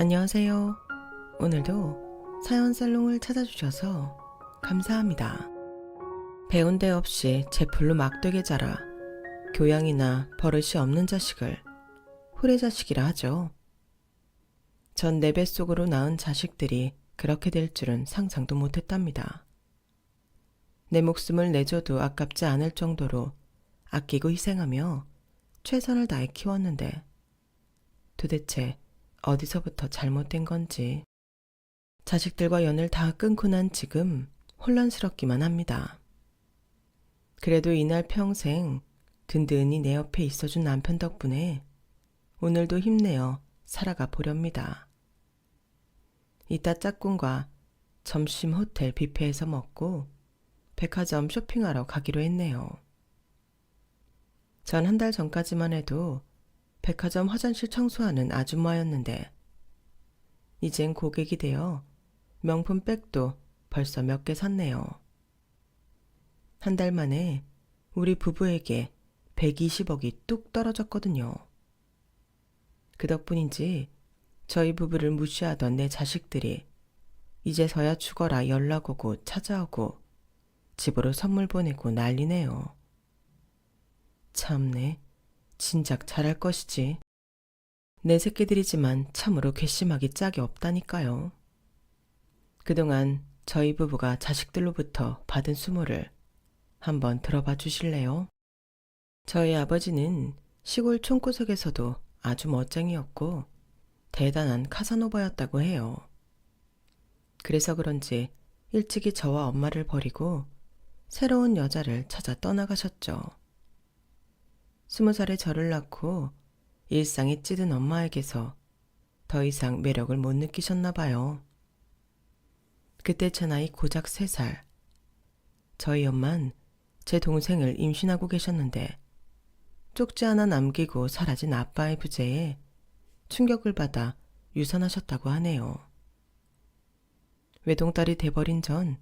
안녕하세요. 오늘도 사연 살롱을 찾아주셔서 감사합니다. 배운 데 없이 제 풀로 막되게 자라 교양이나 버릇이 없는 자식을 후레자식이라 하죠. 전 내 뱃속으로 낳은 자식들이 그렇게 될 줄은 상상도 못했답니다. 내 목숨을 내줘도 아깝지 않을 정도로 아끼고 희생하며 최선을 다해 키웠는데 도대체 어디서부터 잘못된 건지 자식들과 연을 다 끊고 난 지금 혼란스럽기만 합니다. 그래도 이날 평생 든든히 내 옆에 있어준 남편 덕분에 오늘도 힘내어 살아가 보렵니다. 이따 짝꿍과 점심 호텔 뷔페에서 먹고 백화점 쇼핑하러 가기로 했네요. 전 한 달 전까지만 해도 백화점 화장실 청소하는 아줌마였는데 이젠 고객이 되어 명품 백도 벌써 몇 개 샀네요. 한 달 만에 우리 부부에게 120억이 뚝 떨어졌거든요. 그 덕분인지 저희 부부를 무시하던 내 자식들이 이제서야 죽어라 연락 오고 찾아오고 집으로 선물 보내고 난리네요. 참네. 진작 잘할 것이지. 내 새끼들이지만 참으로 괘씸하기 짝이 없다니까요. 그동안 저희 부부가 자식들로부터 받은 수모를 한번 들어봐 주실래요? 저희 아버지는 시골 촌구석에서도 아주 멋쟁이였고 대단한 카사노바였다고 해요. 그래서 그런지 일찍이 저와 엄마를 버리고 새로운 여자를 찾아 떠나가셨죠. 20살에 저를 낳고 일상에 찌든 엄마에게서 더 이상 매력을 못 느끼셨나 봐요. 그때 제 나이 고작 3살. 저희 엄만 제 동생을 임신하고 계셨는데 쪽지 하나 남기고 사라진 아빠의 부재에 충격을 받아 유산하셨다고 하네요. 외동딸이 돼버린 전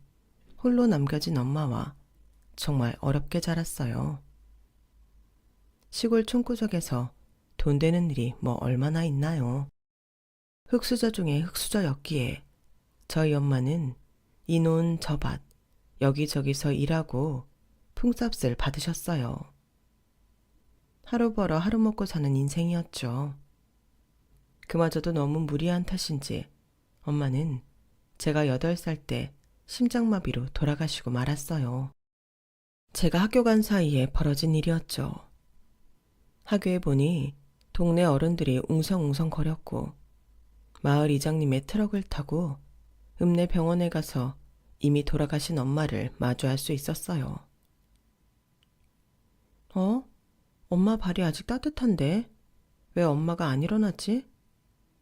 홀로 남겨진 엄마와 정말 어렵게 자랐어요. 시골 촌구석에서 돈 되는 일이 뭐 얼마나 있나요? 흙수저 중에 흙수저였기에 저희 엄마는 이 논 저 밭 여기저기서 일하고 품삯을 받으셨어요. 하루 벌어 하루 먹고 사는 인생이었죠. 그마저도 너무 무리한 탓인지 엄마는 제가 8살 때 심장마비로 돌아가시고 말았어요. 제가 학교 간 사이에 벌어진 일이었죠. 학교에 보니 동네 어른들이 웅성웅성 거렸고 마을 이장님의 트럭을 타고 읍내 병원에 가서 이미 돌아가신 엄마를 마주할 수 있었어요. 엄마 발이 아직 따뜻한데 왜 엄마가 안 일어났지?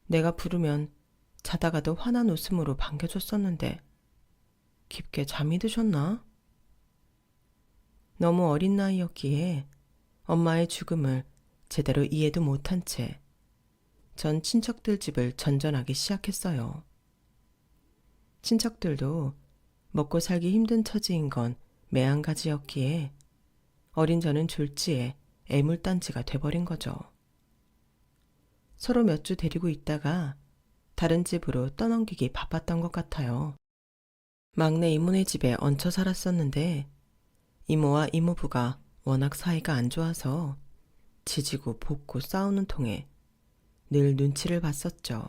내가 부르면 자다가도 환한 웃음으로 반겨줬었는데 깊게 잠이 드셨나? 너무 어린 나이였기에 엄마의 죽음을 제대로 이해도 못한 채 전 친척들 집을 전전하기 시작했어요. 친척들도 먹고 살기 힘든 처지인 건 매한가지였기에 어린 저는 졸지에 애물단지가 돼버린 거죠. 서로 몇 주 데리고 있다가 다른 집으로 떠넘기기 바빴던 것 같아요. 막내 이모네 집에 얹혀 살았었는데 이모와 이모부가 워낙 사이가 안 좋아서 지지고 볶고 싸우는 통에 늘 눈치를 봤었죠.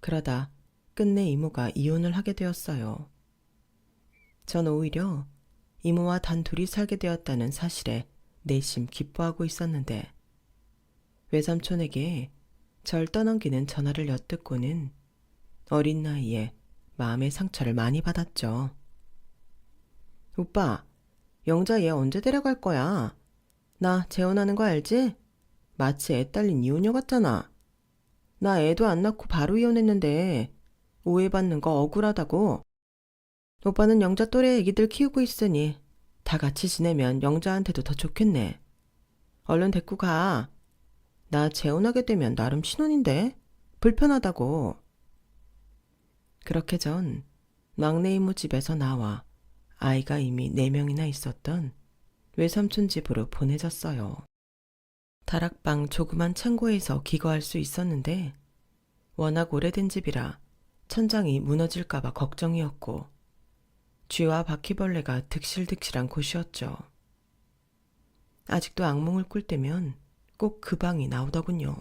그러다 끝내 이모가 이혼을 하게 되었어요. 전 오히려 이모와 단둘이 살게 되었다는 사실에 내심 기뻐하고 있었는데 외삼촌에게 절 떠넘기는 전화를 엿듣고는 어린 나이에 마음의 상처를 많이 받았죠. 오빠, 영자 얘 언제 데려갈 거야? 나 재혼하는 거 알지? 마치 애 딸린 이혼녀 같잖아. 나 애도 안 낳고 바로 이혼했는데 오해받는 거 억울하다고. 오빠는 영자 또래 애기들 키우고 있으니 다 같이 지내면 영자한테도 더 좋겠네. 얼른 데리고 가. 나 재혼하게 되면 나름 신혼인데 불편하다고. 그렇게 전 막내 이모 집에서 나와 아이가 이미 4명이나 있었던 외삼촌 집으로 보내졌어요. 다락방 조그만 창고에서 기거할 수 있었는데 워낙 오래된 집이라 천장이 무너질까봐 걱정이었고 쥐와 바퀴벌레가 득실득실한 곳이었죠. 아직도 악몽을 꿀 때면 꼭 그 방이 나오더군요.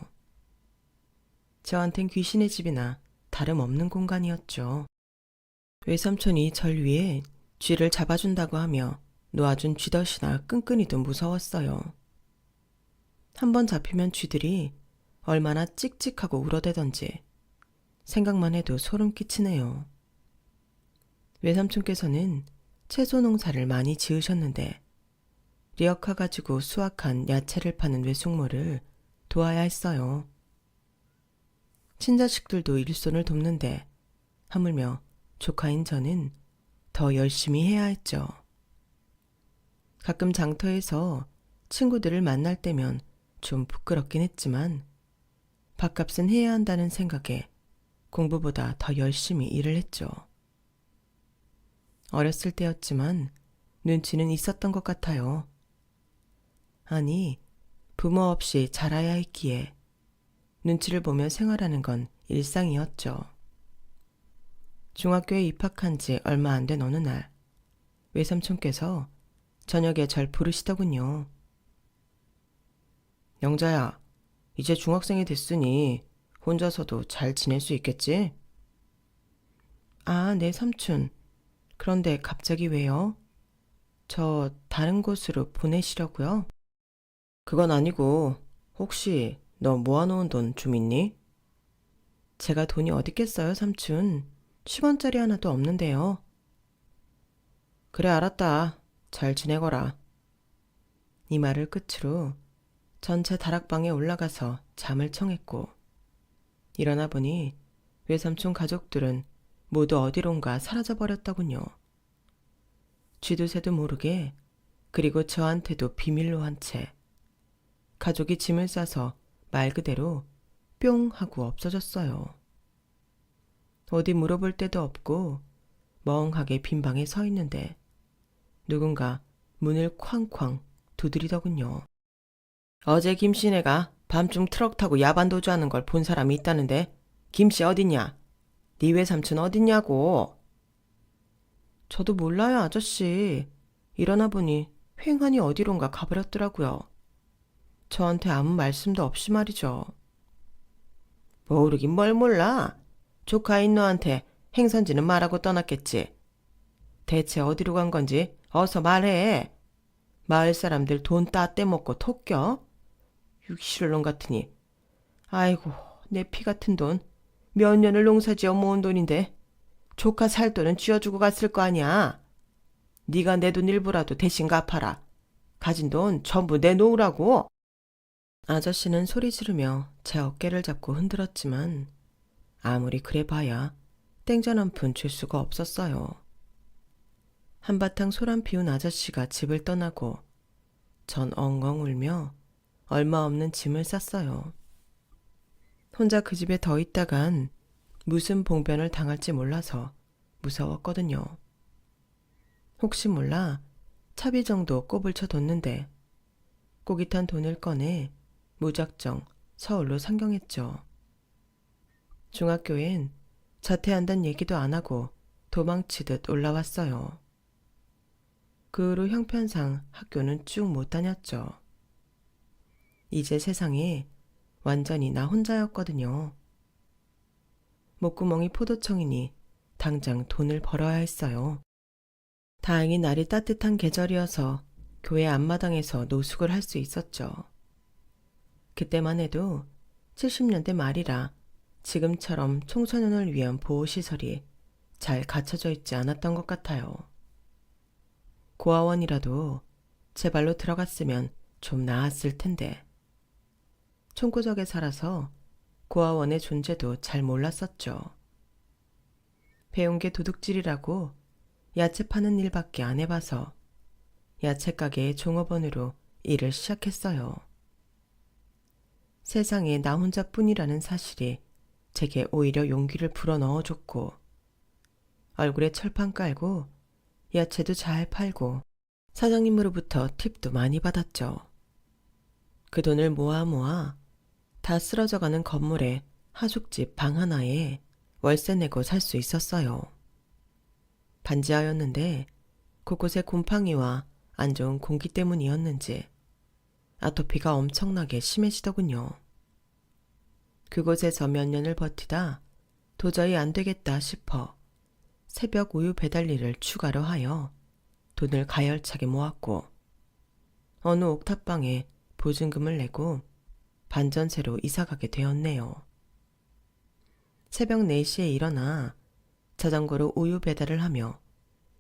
저한텐 귀신의 집이나 다름없는 공간이었죠. 외삼촌이 절 위해 쥐를 잡아준다고 하며 놓아준 쥐덫이나 끈끈이도 무서웠어요. 한번 잡히면 쥐들이 얼마나 찍찍하고 울어대던지 생각만 해도 소름 끼치네요. 외삼촌께서는 채소 농사를 많이 지으셨는데 리어카 가지고 수확한 야채를 파는 외숙모를 도와야 했어요. 친자식들도 일손을 돕는데 하물며 조카인 저는 더 열심히 해야 했죠. 가끔 장터에서 친구들을 만날 때면 좀 부끄럽긴 했지만 밥값은 해야 한다는 생각에 공부보다 더 열심히 일을 했죠. 어렸을 때였지만 눈치는 있었던 것 같아요. 아니, 부모 없이 자라야 했기에 눈치를 보며 생활하는 건 일상이었죠. 중학교에 입학한 지 얼마 안 된 어느 날 외삼촌께서 저녁에 절 부르시더군요. 영자야, 이제 중학생이 됐으니 혼자서도 잘 지낼 수 있겠지? 아, 네, 삼촌. 그런데 갑자기 왜요? 저 다른 곳으로 보내시려고요? 그건 아니고 혹시 너 모아놓은 돈 좀 있니? 제가 돈이 어딨겠어요, 삼촌. 10원짜리 하나도 없는데요. 그래, 알았다. 잘 지내거라. 이 말을 끝으로 전체 다락방에 올라가서 잠을 청했고 일어나 보니 외삼촌 가족들은 모두 어디론가 사라져버렸더군요. 쥐도 새도 모르게 그리고 저한테도 비밀로 한 채 가족이 짐을 싸서 말 그대로 뿅 하고 없어졌어요. 어디 물어볼 데도 없고 멍하게 빈 방에 서 있는데 누군가 문을 쾅쾅 두드리더군요. 어제 김씨네가 밤중 트럭 타고 야반 도주하는 걸 본 사람이 있다는데 김씨 어딨냐? 네 외삼촌 어딨냐고. 저도 몰라요, 아저씨. 일어나 보니 휑하니 어디론가 가버렸더라고요. 저한테 아무 말씀도 없이 말이죠. 모르긴 뭘 몰라. 조카인 너한테 행선지는 말하고 떠났겠지. 대체 어디로 간 건지 어서 말해. 마을 사람들 돈 따 떼먹고 톡겨? 육실론 같으니. 아이고, 내 피 같은 돈. 몇 년을 농사지어 모은 돈인데 조카 살 돈은 쥐어주고 갔을 거 아니야. 네가 내 돈 일부라도 대신 갚아라. 가진 돈 전부 내놓으라고. 아저씨는 소리 지르며 제 어깨를 잡고 흔들었지만 아무리 그래봐야 땡전 한 푼 줄 수가 없었어요. 한바탕 소란 피운 아저씨가 집을 떠나고 전 엉엉 울며 얼마 없는 짐을 쌌어요. 혼자 그 집에 더 있다간 무슨 봉변을 당할지 몰라서 무서웠거든요. 혹시 몰라 차비 정도 꼽을 쳐뒀는데 꼬깃한 돈을 꺼내 무작정 서울로 상경했죠. 중학교엔 자퇴한다는 얘기도 안 하고 도망치듯 올라왔어요. 그 후로 형편상 학교는 쭉 못 다녔죠. 이제 세상에 완전히 나 혼자였거든요. 목구멍이 포도청이니 당장 돈을 벌어야 했어요. 다행히 날이 따뜻한 계절이어서 교회 앞마당에서 노숙을 할 수 있었죠. 그때만 해도 70년대 말이라 지금처럼 청소년을 위한 보호시설이 잘 갖춰져 있지 않았던 것 같아요. 고아원이라도 제 발로 들어갔으면 좀 나았을 텐데. 총구적에 살아서 고아원의 존재도 잘 몰랐었죠. 배운 게 도둑질이라고 야채 파는 일밖에 안 해봐서 야채 가게의 종업원으로 일을 시작했어요. 세상에 나 혼자뿐이라는 사실이 제게 오히려 용기를 불어넣어줬고 얼굴에 철판 깔고 야채도 잘 팔고 사장님으로부터 팁도 많이 받았죠. 그 돈을 모아 다 쓰러져가는 건물에 하숙집 방 하나에 월세 내고 살 수 있었어요. 반지하였는데 곳곳에 곰팡이와 안 좋은 공기 때문이었는지 아토피가 엄청나게 심해지더군요. 그곳에서 몇 년을 버티다 도저히 안 되겠다 싶어 새벽 우유 배달 일을 추가로 하여 돈을 가열차게 모았고 어느 옥탑방에 보증금을 내고 반전세로 이사가게 되었네요. 새벽 4시에 일어나 자전거로 우유 배달을 하며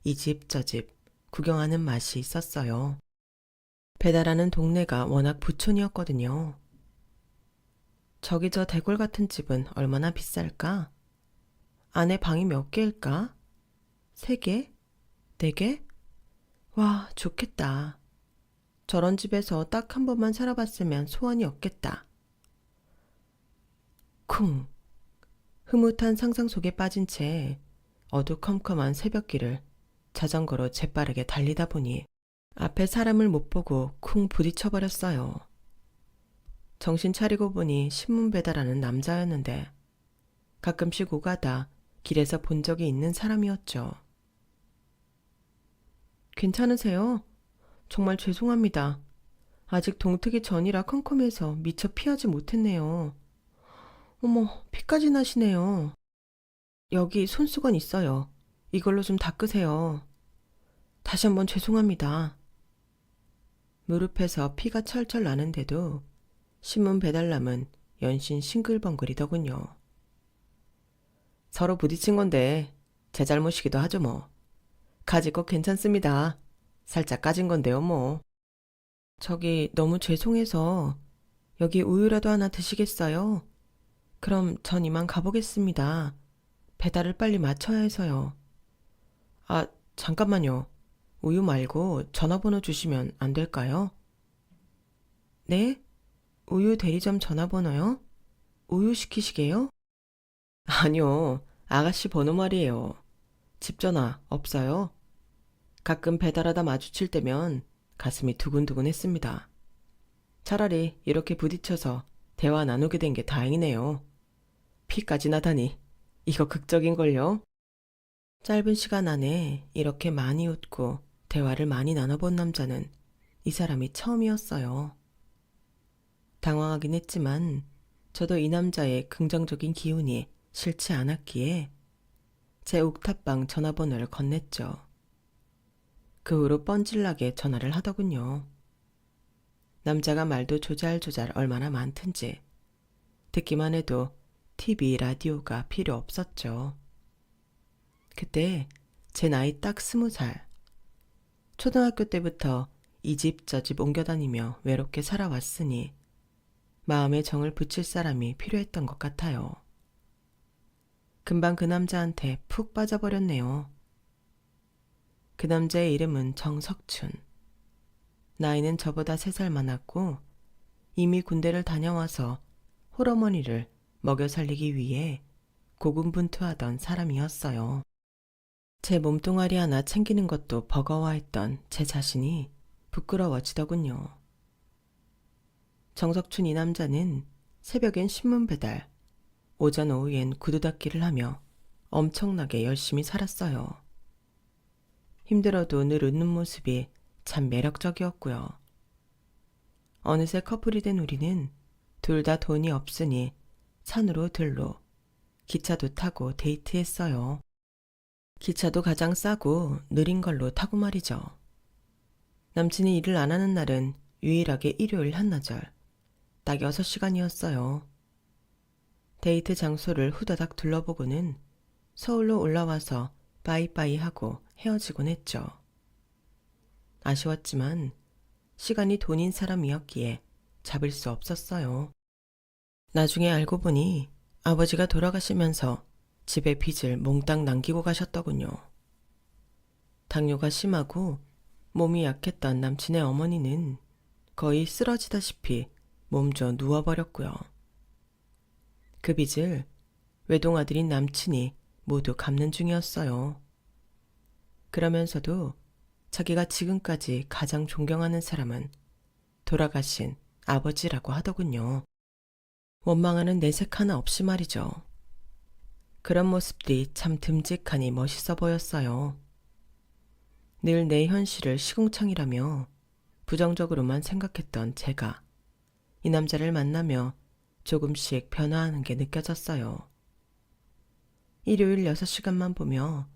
이 집 저 집 구경하는 맛이 있었어요. 배달하는 동네가 워낙 부촌이었거든요. 저기 저 대골 같은 집은 얼마나 비쌀까? 안에 방이 몇 개일까? 3개? 4개? 와, 좋겠다. 저런 집에서 딱 한 번만 살아봤으면 소원이 없겠다. 쿵! 흐뭇한 상상 속에 빠진 채 어두컴컴한 새벽길을 자전거로 재빠르게 달리다 보니 앞에 사람을 못 보고 쿵 부딪혀버렸어요. 정신 차리고 보니 신문 배달하는 남자였는데 가끔씩 오가다 길에서 본 적이 있는 사람이었죠. 괜찮으세요? 정말 죄송합니다. 아직 동트기 전이라 컴컴해서 미처 피하지 못했네요. 어머, 피까지 나시네요. 여기 손수건 있어요. 이걸로 좀 닦으세요. 다시 한번 죄송합니다. 무릎에서 피가 철철 나는데도 신문 배달남은 연신 싱글벙글이더군요. 서로 부딪힌 건데 제 잘못이기도 하죠 뭐. 가지 거 괜찮습니다. 살짝 까진 건데요 뭐. 저기 너무 죄송해서 여기 우유라도 하나 드시겠어요? 그럼 전 이만 가보겠습니다. 배달을 빨리 마쳐야 해서요. 아, 잠깐만요. 우유 말고 전화번호 주시면 안 될까요? 네? 우유 대리점 전화번호요? 우유 시키시게요? 아니요. 아가씨 번호 말이에요. 집 전화 없어요? 가끔 배달하다 마주칠 때면 가슴이 두근두근 했습니다. 차라리 이렇게 부딪혀서 대화 나누게 된 게 다행이네요. 피까지 나다니 이거 극적인걸요? 짧은 시간 안에 이렇게 많이 웃고 대화를 많이 나눠본 남자는 이 사람이 처음이었어요. 당황하긴 했지만 저도 이 남자의 긍정적인 기운이 싫지 않았기에 제 옥탑방 전화번호를 건넸죠. 그 후로 뻔질나게 전화를 하더군요. 남자가 말도 조잘조잘 얼마나 많든지 듣기만 해도 TV, 라디오가 필요 없었죠. 그때 제 나이 딱 20살. 초등학교 때부터 이 집 저 집 옮겨다니며 외롭게 살아왔으니 마음에 정을 붙일 사람이 필요했던 것 같아요. 금방 그 남자한테 푹 빠져버렸네요. 그 남자의 이름은 정석춘. 나이는 저보다 3살 많았고 이미 군대를 다녀와서 홀어머니를 먹여 살리기 위해 고군분투하던 사람이었어요. 제 몸뚱아리 하나 챙기는 것도 버거워했던 제 자신이 부끄러워지더군요. 정석춘 이 남자는 새벽엔 신문 배달, 오전 오후엔 구두 닦기를 하며 엄청나게 열심히 살았어요. 힘들어도 늘 웃는 모습이 참 매력적이었고요. 어느새 커플이 된 우리는 둘 다 돈이 없으니 산으로 들로 기차도 타고 데이트했어요. 기차도 가장 싸고 느린 걸로 타고 말이죠. 남친이 일을 안 하는 날은 유일하게 일요일 한나절, 딱 6시간이었어요. 데이트 장소를 후다닥 둘러보고는 서울로 올라와서 바이바이 하고 헤어지곤 했죠. 아쉬웠지만 시간이 돈인 사람이었기에 잡을 수 없었어요. 나중에 알고 보니 아버지가 돌아가시면서 집에 빚을 몽땅 남기고 가셨더군요. 당뇨가 심하고 몸이 약했던 남친의 어머니는 거의 쓰러지다시피 몸져 누워버렸고요. 그 빚을 외동아들인 남친이 모두 갚는 중이었어요. 그러면서도 자기가 지금까지 가장 존경하는 사람은 돌아가신 아버지라고 하더군요. 원망하는 내색 하나 없이 말이죠. 그런 모습들이 참 듬직하니 멋있어 보였어요. 늘 내 현실을 시궁창이라며 부정적으로만 생각했던 제가 이 남자를 만나며 조금씩 변화하는 게 느껴졌어요. 일요일 6시간만 보며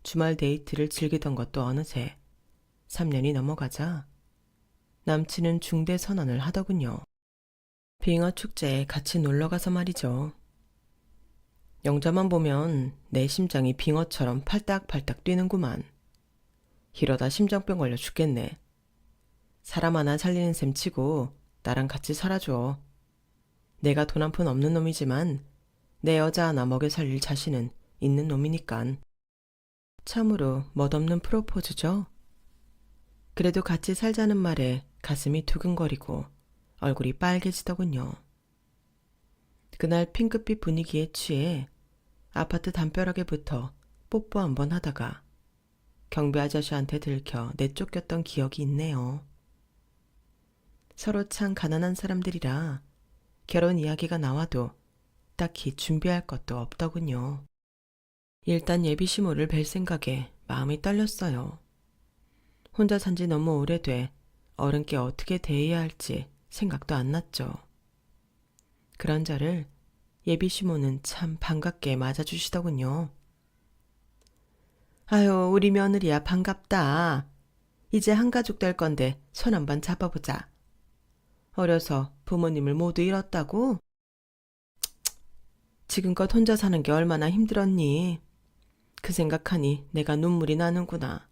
주말 데이트를 즐기던 것도 어느새 3년이 넘어가자 남친은 중대 선언을 하더군요. 빙하 축제에 같이 놀러가서 말이죠. 영자만 보면 내 심장이 빙어처럼 팔딱팔딱 뛰는구만. 이러다 심장병 걸려 죽겠네. 사람 하나 살리는 셈 치고 나랑 같이 살아줘. 내가 돈 한 푼 없는 놈이지만 내 여자 하나 먹여 살릴 자신은 있는 놈이니깐. 참으로 멋없는 프로포즈죠. 그래도 같이 살자는 말에 가슴이 두근거리고 얼굴이 빨개지더군요. 그날 핑크빛 분위기에 취해 아파트 담벼락에부터 뽀뽀 한번 하다가 경비 아저씨한테 들켜 내쫓겼던 기억이 있네요. 서로 참 가난한 사람들이라 결혼 이야기가 나와도 딱히 준비할 것도 없더군요. 일단 예비 시모를 뵐 생각에 마음이 떨렸어요. 혼자 산 지 너무 오래돼 어른께 어떻게 대해야 할지 생각도 안 났죠. 그런 저를 예비 시모는 참 반갑게 맞아주시더군요. 아유, 우리 며느리야 반갑다. 이제 한가족 될 건데 손 한번 잡아보자. 어려서 부모님을 모두 잃었다고? 지금껏 혼자 사는 게 얼마나 힘들었니? 그 생각하니 내가 눈물이 나는구나.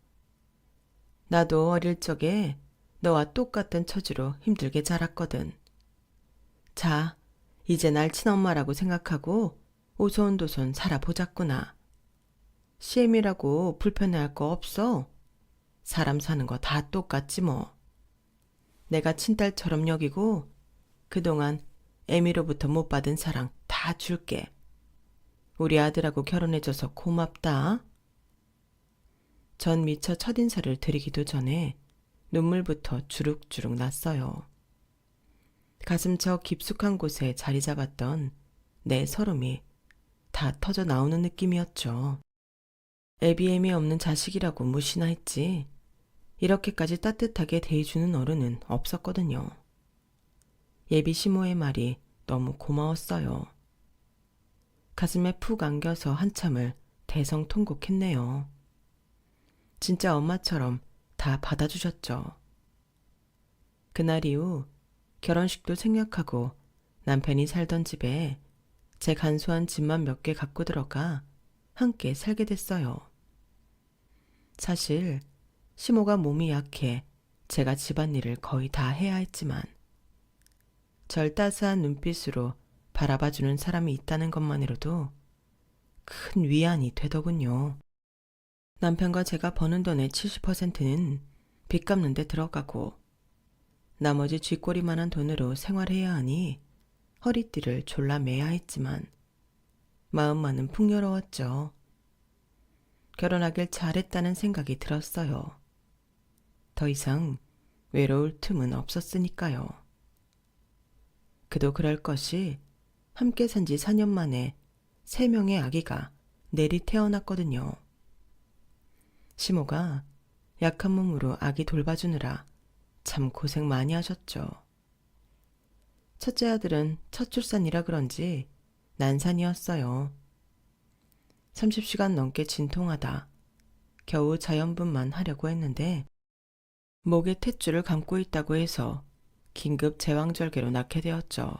나도 어릴 적에 너와 똑같은 처지로 힘들게 자랐거든. 자, 이제 날 친엄마라고 생각하고 오손도손 살아보자꾸나. CM이라고 불편해할 거 없어. 사람 사는 거 다 똑같지 뭐. 내가 친딸처럼 여기고 그동안 애미로부터 못 받은 사랑 다 줄게. 우리 아들하고 결혼해줘서 고맙다. 전 미처 첫인사를 드리기도 전에 눈물부터 주룩주룩 났어요. 가슴 저 깊숙한 곳에 자리 잡았던 내 서름이 다 터져 나오는 느낌이었죠. 애비애미 없는 자식이라고 무시나 했지 이렇게까지 따뜻하게 대해주는 어른은 없었거든요. 예비 시모의 말이 너무 고마웠어요. 가슴에 푹 안겨서 한참을 대성통곡했네요. 진짜 엄마처럼 다 받아주셨죠. 그날 이후 결혼식도 생략하고 남편이 살던 집에 제 간소한 집만 몇 개 갖고 들어가 함께 살게 됐어요. 사실 시모가 몸이 약해 제가 집안일을 거의 다 해야 했지만 절 따스한 눈빛으로 바라봐주는 사람이 있다는 것만으로도 큰 위안이 되더군요. 남편과 제가 버는 돈의 70%는 빚 갚는 데 들어가고 나머지 쥐꼬리만한 돈으로 생활해야 하니 허리띠를 졸라 매야 했지만 마음만은 풍요로웠죠. 결혼하길 잘했다는 생각이 들었어요. 더 이상 외로울 틈은 없었으니까요. 그도 그럴 것이 함께 산 지 4년 만에 3명의 아기가 내리 태어났거든요. 시모가 약한 몸으로 아기 돌봐주느라 참 고생 많이 하셨죠. 첫째 아들은 첫 출산이라 그런지 난산이었어요. 30시간 넘게 진통하다 겨우 자연분만 하려고 했는데 목에 탯줄을 감고 있다고 해서 긴급 제왕절개로 낳게 되었죠.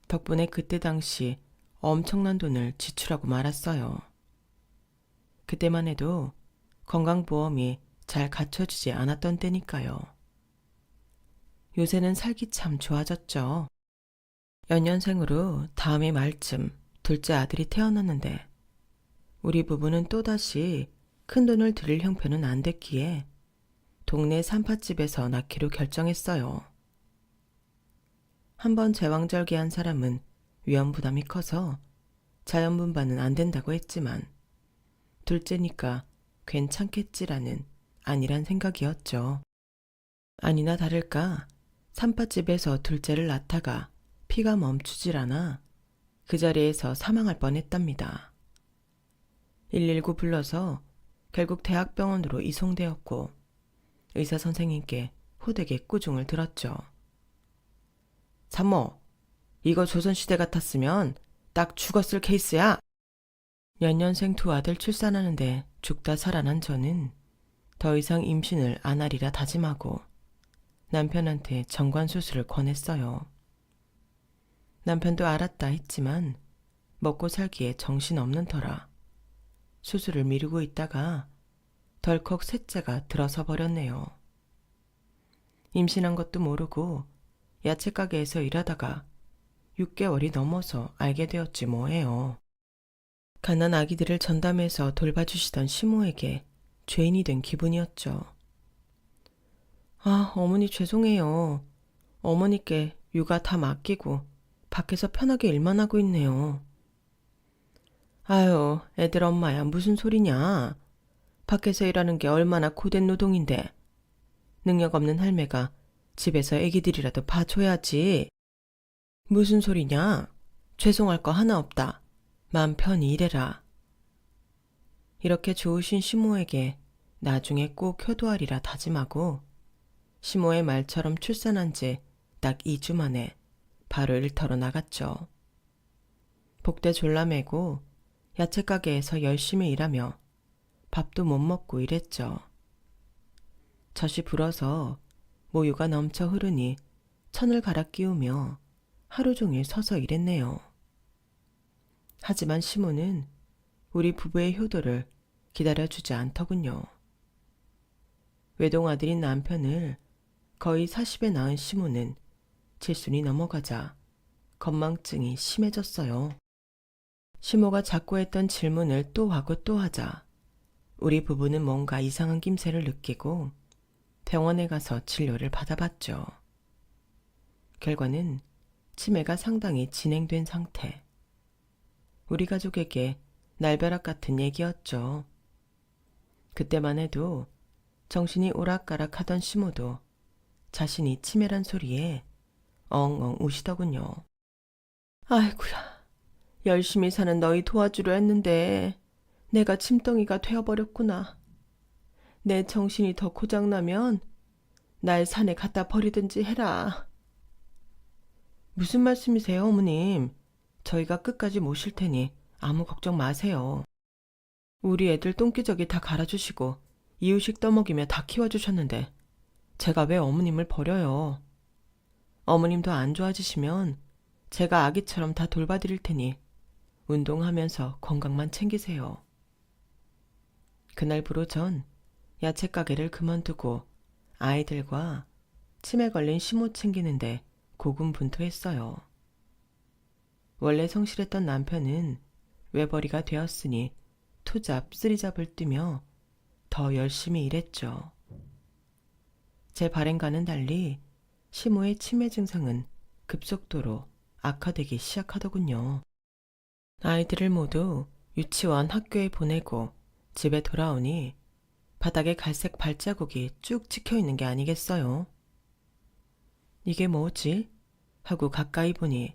덕분에 그때 당시 엄청난 돈을 지출하고 말았어요. 그때만 해도 건강보험이 잘 갖춰지지 않았던 때니까요. 요새는 살기 참 좋아졌죠. 연년생으로 다음해 말쯤 둘째 아들이 태어났는데 우리 부부는 또다시 큰돈을 들일 형편은 안 됐기에 동네 산파집에서 낳기로 결정했어요. 한번 제왕절개한 사람은 위험 부담이 커서 자연분반은 안 된다고 했지만 둘째니까 괜찮겠지라는 안일한 생각이었죠. 아니나 다를까 산파집에서 둘째를 낳다가 피가 멈추질 않아 그 자리에서 사망할 뻔했답니다. 119 불러서 결국 대학병원으로 이송되었고 의사 선생님께 호되게 꾸중을 들었죠. 산모, 이거 조선시대 같았으면 딱 죽었을 케이스야. 연년생 두 아들 출산하는데 죽다 살아난 저는 더 이상 임신을 안 하리라 다짐하고 남편한테 정관수술을 권했어요. 남편도 알았다 했지만 먹고 살기에 정신없는 터라 수술을 미루고 있다가 덜컥 셋째가 들어서 버렸네요. 임신한 것도 모르고 야채 가게에서 일하다가 6개월이 넘어서 알게 되었지 뭐예요. 가난 아기들을 전담해서 돌봐주시던 시모에게 죄인이 된 기분이었죠. 아, 어머니 죄송해요. 어머니께 육아 다 맡기고 밖에서 편하게 일만 하고 있네요. 아유, 애들 엄마야 무슨 소리냐. 밖에서 일하는 게 얼마나 고된 노동인데. 능력 없는 할매가 집에서 애기들이라도 봐줘야지. 무슨 소리냐. 죄송할 거 하나 없다. 마음 편히 일해라. 이렇게 좋으신 시모에게 나중에 꼭 효도하리라 다짐하고 시모의 말처럼 출산한 지 딱 2주 만에 바로 일터로 나갔죠. 복대 졸라매고 야채 가게에서 열심히 일하며 밥도 못 먹고 일했죠. 젖이 불어서 모유가 넘쳐 흐르니 천을 갈아 끼우며 하루 종일 서서 일했네요. 하지만 시모는 우리 부부의 효도를 기다려주지 않더군요. 외동아들인 남편을 거의 40에 낳은 시모는 칠순이 넘어가자 건망증이 심해졌어요. 시모가 자꾸 했던 질문을 또 하고 또 하자 우리 부부는 뭔가 이상한 김새를 느끼고 병원에 가서 진료를 받아봤죠. 결과는 치매가 상당히 진행된 상태. 우리 가족에게 날벼락 같은 얘기였죠. 그때만 해도 정신이 오락가락하던 시모도 자신이 치매란 소리에 엉엉 우시더군요. 아이고야, 열심히 사는 너희 도와주려 했는데 내가 침덩이가 되어버렸구나. 내 정신이 더 고장나면 날 산에 갖다 버리든지 해라. 무슨 말씀이세요, 어머님? 저희가 끝까지 모실 테니 아무 걱정 마세요. 우리 애들 똥기저귀 다 갈아주시고 이유식 떠먹이며 다 키워주셨는데 제가 왜 어머님을 버려요? 어머님도 안 좋아지시면 제가 아기처럼 다 돌봐드릴 테니 운동하면서 건강만 챙기세요. 그날부로 전 야채 가게를 그만두고 아이들과 치매 걸린 시모 챙기는데 고군분투했어요. 원래 성실했던 남편은 외벌이가 되었으니 투잡, 쓰리잡을 뛰며 더 열심히 일했죠. 제 발행과는 달리 시모의 치매 증상은 급속도로 악화되기 시작하더군요. 아이들을 모두 유치원, 학교에 보내고 집에 돌아오니 바닥에 갈색 발자국이 쭉 찍혀있는 게 아니겠어요? 이게 뭐지? 하고 가까이 보니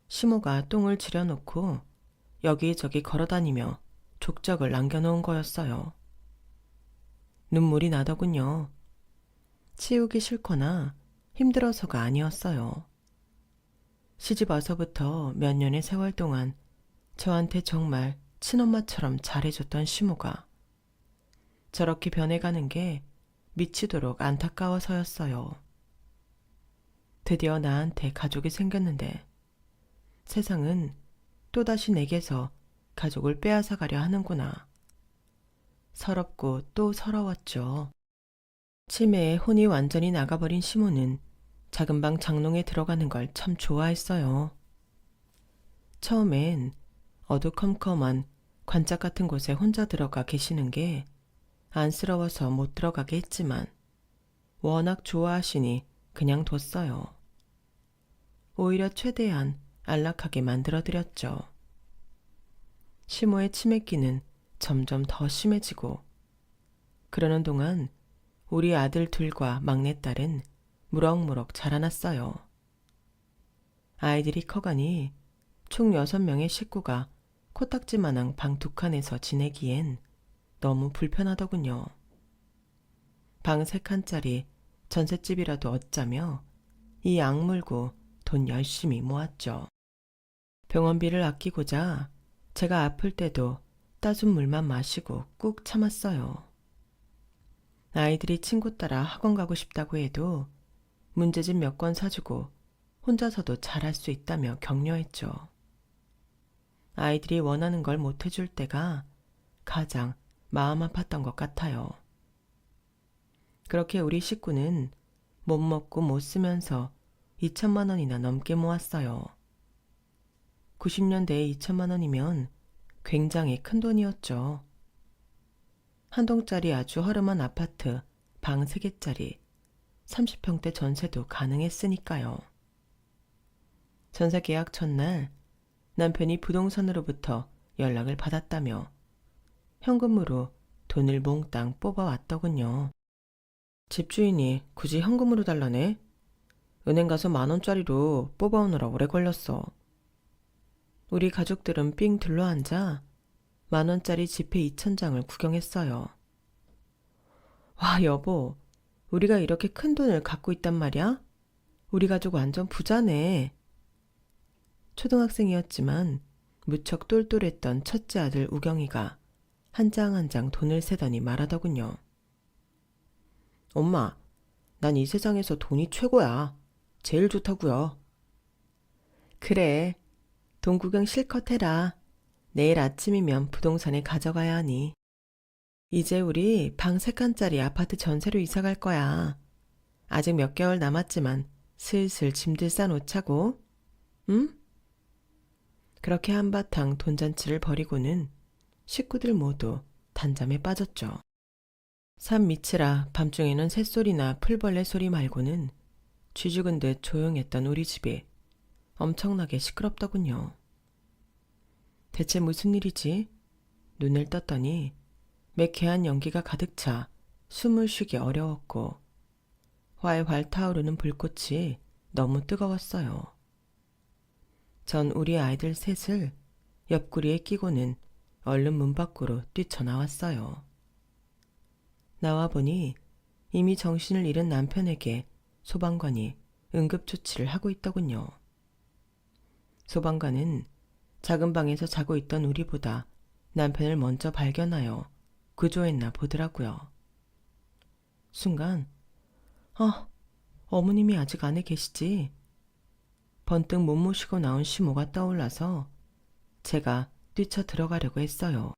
시모가 똥을 지려놓고 여기저기 걸어다니며 족적을 남겨놓은 거였어요. 눈물이 나더군요. 치우기 싫거나 힘들어서가 아니었어요. 시집 와서부터 몇 년의 세월 동안 저한테 정말 친엄마처럼 잘해줬던 시모가 저렇게 변해가는 게 미치도록 안타까워서였어요. 드디어 나한테 가족이 생겼는데 세상은 또다시 내게서 가족을 빼앗아가려 하는구나. 서럽고 또 서러웠죠. 치매에 혼이 완전히 나가버린 시모는 작은 방 장롱에 들어가는 걸 참 좋아했어요. 처음엔 어두컴컴한 관짝 같은 곳에 혼자 들어가 계시는 게 안쓰러워서 못 들어가게 했지만 워낙 좋아하시니 그냥 뒀어요. 오히려 최대한 안락하게 만들어드렸죠. 시모의 치매기는 점점 더 심해지고 그러는 동안 우리 아들 둘과 막내딸은 무럭무럭 자라났어요. 아이들이 커가니 총 6명의 식구가 코딱지마냥 방 2칸에서 지내기엔 너무 불편하더군요. 방 3칸짜리 전셋집이라도 얻자며 이 악물고 돈 열심히 모았죠. 병원비를 아끼고자 제가 아플 때도 따준 물만 마시고 꾹 참았어요. 아이들이 친구 따라 학원 가고 싶다고 해도 문제집 몇 권 사주고 혼자서도 잘할 수 있다며 격려했죠. 아이들이 원하는 걸 못 해줄 때가 가장 마음 아팠던 것 같아요. 그렇게 우리 식구는 못 먹고 못 쓰면서 2천만 원이나 넘게 모았어요. 90년대에 2천만 원이면 굉장히 큰 돈이었죠. 한 동짜리 아주 허름한 아파트 방 3개짜리 30평대 전세도 가능했으니까요. 전세 계약 첫날 남편이 부동산으로부터 연락을 받았다며 현금으로 돈을 몽땅 뽑아왔더군요. 집주인이 굳이 현금으로 달라네? 은행 가서 10,000원짜리로 뽑아오느라 오래 걸렸어. 우리 가족들은 삥 둘러앉아 10,000원짜리 지폐 2,000장을 구경했어요. 와, 여보, 우리가 이렇게 큰 돈을 갖고 있단 말이야? 우리 가족 완전 부자네. 초등학생이었지만 무척 똘똘했던 첫째 아들 우경이가 한 장 한 장 돈을 세더니 말하더군요. 엄마, 난 이 세상에서 돈이 최고야. 제일 좋다고요. 그래, 돈 구경 실컷 해라. 내일 아침이면 부동산에 가져가야 하니. 이제 우리 방 3칸짜리 아파트 전세로 이사 갈 거야. 아직 몇 개월 남았지만 슬슬 짐들 싸놓자고. 응? 그렇게 한바탕 돈잔치를 벌이고는 식구들 모두 단잠에 빠졌죠. 산 밑이라 밤중에는 새소리나 풀벌레 소리 말고는 쥐 죽은 듯 조용했던 우리 집이 엄청나게 시끄럽더군요. 대체 무슨 일이지? 눈을 떴더니 매캐한 연기가 가득 차 숨을 쉬기 어려웠고 활활 타오르는 불꽃이 너무 뜨거웠어요. 전 우리 아이들 셋을 옆구리에 끼고는 얼른 문 밖으로 뛰쳐나왔어요. 나와보니 이미 정신을 잃은 남편에게 소방관이 응급조치를 하고 있더군요. 소방관은 작은 방에서 자고 있던 우리보다 남편을 먼저 발견하여 구조했나 보더라고요. 순간 어머님이 아직 안에 계시지? 번뜩 못 모시고 나온 시모가 떠올라서 제가 뛰쳐 들어가려고 했어요.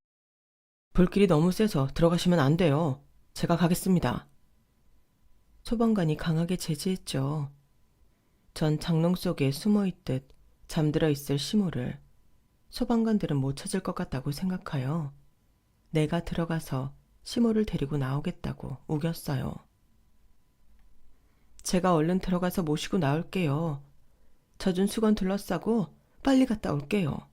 불길이 너무 세서 들어가시면 안 돼요. 제가 가겠습니다. 소방관이 강하게 제지했죠. 전 장롱 속에 숨어있듯 잠들어 있을 시모를 소방관들은 못 찾을 것 같다고 생각하여 내가 들어가서 시모를 데리고 나오겠다고 우겼어요. 제가 얼른 들어가서 모시고 나올게요. 젖은 수건 둘러싸고 빨리 갔다 올게요.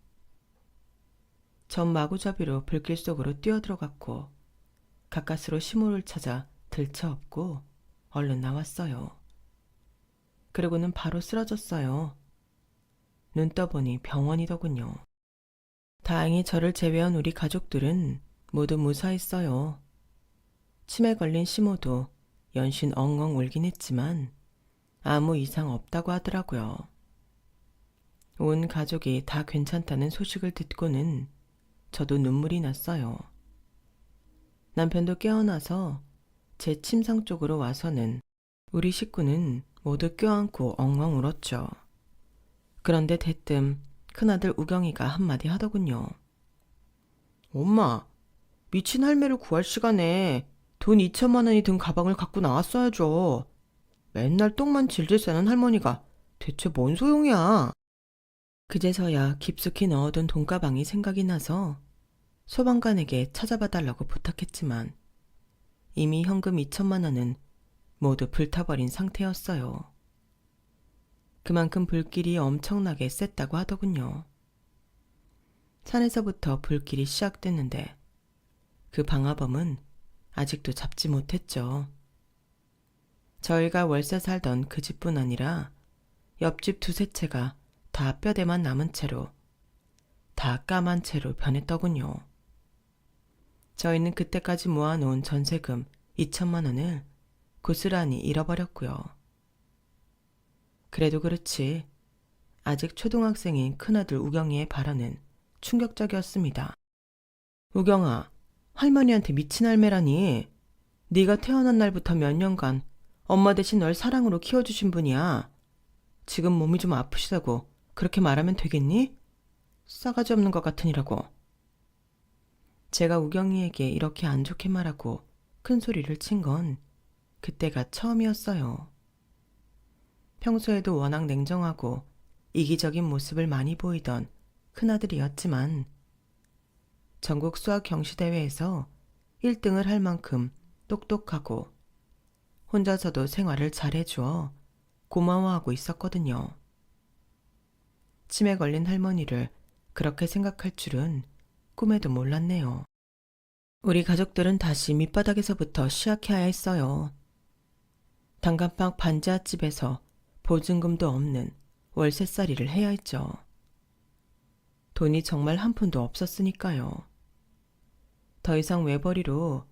전 마구잡이로 불길 속으로 뛰어들어갔고 가까스로 시모를 찾아 들쳐업고 얼른 나왔어요. 그러고는 바로 쓰러졌어요. 눈 떠보니 병원이더군요. 다행히 저를 제외한 우리 가족들은 모두 무사했어요. 치매 걸린 시모도 연신 엉엉 울긴 했지만 아무 이상 없다고 하더라고요. 온 가족이 다 괜찮다는 소식을 듣고는 저도 눈물이 났어요. 남편도 깨어나서 제 침상 쪽으로 와서는 우리 식구는 모두 껴안고 엉엉 울었죠. 그런데 대뜸 큰아들 우경이가 한마디 하더군요. 엄마, 미친 할매를 구할 시간에 돈 2천만 원이 든 가방을 갖고 나왔어야죠. 맨날 똥만 질질 싸는 할머니가 대체 뭔 소용이야. 그제서야 깊숙이 넣어둔 돈가방이 생각이 나서 소방관에게 찾아봐 달라고 부탁했지만 이미 현금 2천만 원은 모두 불타버린 상태였어요. 그만큼 불길이 엄청나게 셌다고 하더군요. 산에서부터 불길이 시작됐는데 그 방화범은 아직도 잡지 못했죠. 저희가 월세 살던 그 집뿐 아니라 옆집 두세 채가 다 뼈대만 남은 채로, 다 까만 채로 변했더군요. 저희는 그때까지 모아놓은 전세금 2천만 원을 고스란히 잃어버렸고요. 그래도 그렇지 아직 초등학생인 큰아들 우경이의 발언은 충격적이었습니다. 우경아, 할머니한테 미친 할매라니. 네가 태어난 날부터 몇 년간 엄마 대신 널 사랑으로 키워주신 분이야. 지금 몸이 좀 아프시다고 그렇게 말하면 되겠니? 싸가지 없는 것 같으니라고. 제가 우경이에게 이렇게 안 좋게 말하고 큰 소리를 친 건 그때가 처음이었어요. 평소에도 워낙 냉정하고 이기적인 모습을 많이 보이던 큰아들이었지만 전국 수학 경시대회에서 1등을 할 만큼 똑똑하고 혼자서도 생활을 잘해주어 고마워하고 있었거든요. 치매 걸린 할머니를 그렇게 생각할 줄은 꿈에도 몰랐네요. 우리 가족들은 다시 밑바닥에서부터 시작해야 했어요. 단칸방 반지하집에서 보증금도 없는 월세살이를 해야 했죠. 돈이 정말 한 푼도 없었으니까요. 더 이상 외벌이로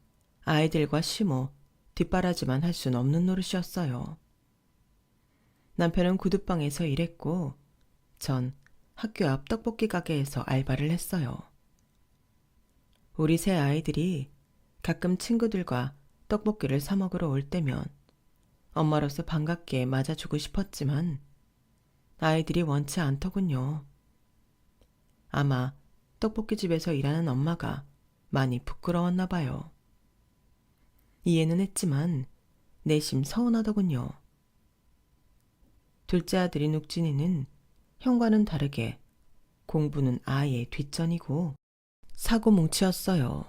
아이들과 시모, 뒷바라지만 할 순 없는 노릇이었어요. 남편은 구두방에서 일했고 전 학교 앞 떡볶이 가게에서 알바를 했어요. 우리 세 아이들이 가끔 친구들과 떡볶이를 사 먹으러 올 때면 엄마로서 반갑게 맞아주고 싶었지만 아이들이 원치 않더군요. 아마 떡볶이집에서 일하는 엄마가 많이 부끄러웠나 봐요. 이해는 했지만 내심 서운하더군요. 둘째 아들인 욱진이는 형과는 다르게 공부는 아예 뒷전이고 사고뭉치였어요.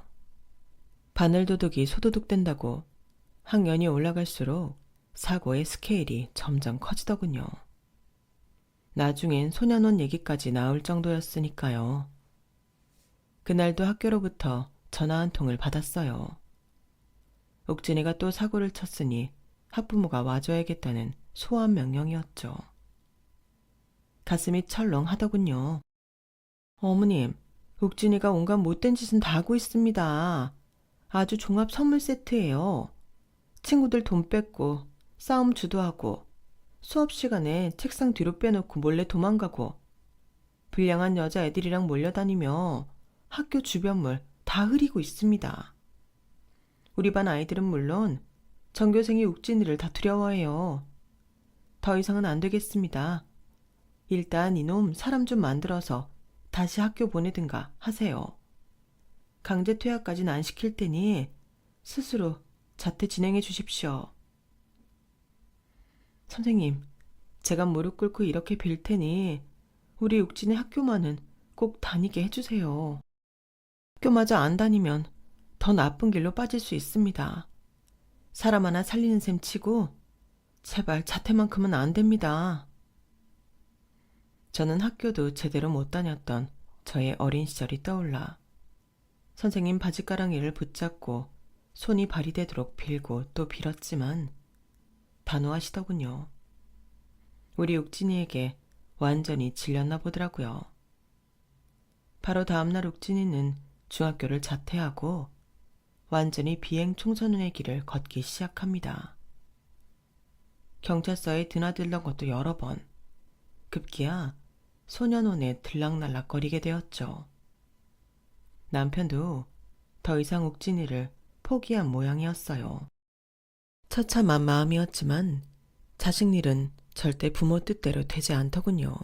바늘도둑이 소도둑 된다고 학년이 올라갈수록 사고의 스케일이 점점 커지더군요. 나중엔 소년원 얘기까지 나올 정도였으니까요. 그날도 학교로부터 전화 한 통을 받았어요. 욱진이가 또 사고를 쳤으니 학부모가 와줘야겠다는 소환 명령이었죠. 가슴이 철렁하더군요. 어머님, 욱진이가 온갖 못된 짓은 다 하고 있습니다. 아주 종합 선물 세트예요. 친구들 돈 뺏고 싸움 주도하고 수업 시간에 책상 뒤로 빼놓고 몰래 도망가고 불량한 여자애들이랑 몰려다니며 학교 주변물 다 흐리고 있습니다. 우리 반 아이들은 물론 전교생이 욱진이를 다 두려워해요. 더 이상은 안 되겠습니다. 일단 이놈 사람 좀 만들어서 다시 학교 보내든가 하세요. 강제 퇴학까지는 안 시킬 테니 스스로 자퇴 진행해 주십시오. 선생님, 제가 무릎 꿇고 이렇게 빌 테니 우리 욱진의 학교만은 꼭 다니게 해주세요. 학교마저 안 다니면 더 나쁜 길로 빠질 수 있습니다. 사람 하나 살리는 셈 치고 제발 자퇴만큼은 안 됩니다. 저는 학교도 제대로 못 다녔던 저의 어린 시절이 떠올라 선생님 바지가랑이를 붙잡고 손이 발이 되도록 빌고 또 빌었지만 단호하시더군요. 우리 욱진이에게 완전히 질렸나 보더라고요. 바로 다음날 욱진이는 중학교를 자퇴하고 완전히 비행 청소년의 길을 걷기 시작합니다. 경찰서에 드나들던 것도 여러 번, 급기야 소년원에 들락날락거리게 되었죠. 남편도 더 이상 욱진이를 포기한 모양이었어요. 처참한 마음이었지만 자식 일은 절대 부모 뜻대로 되지 않더군요.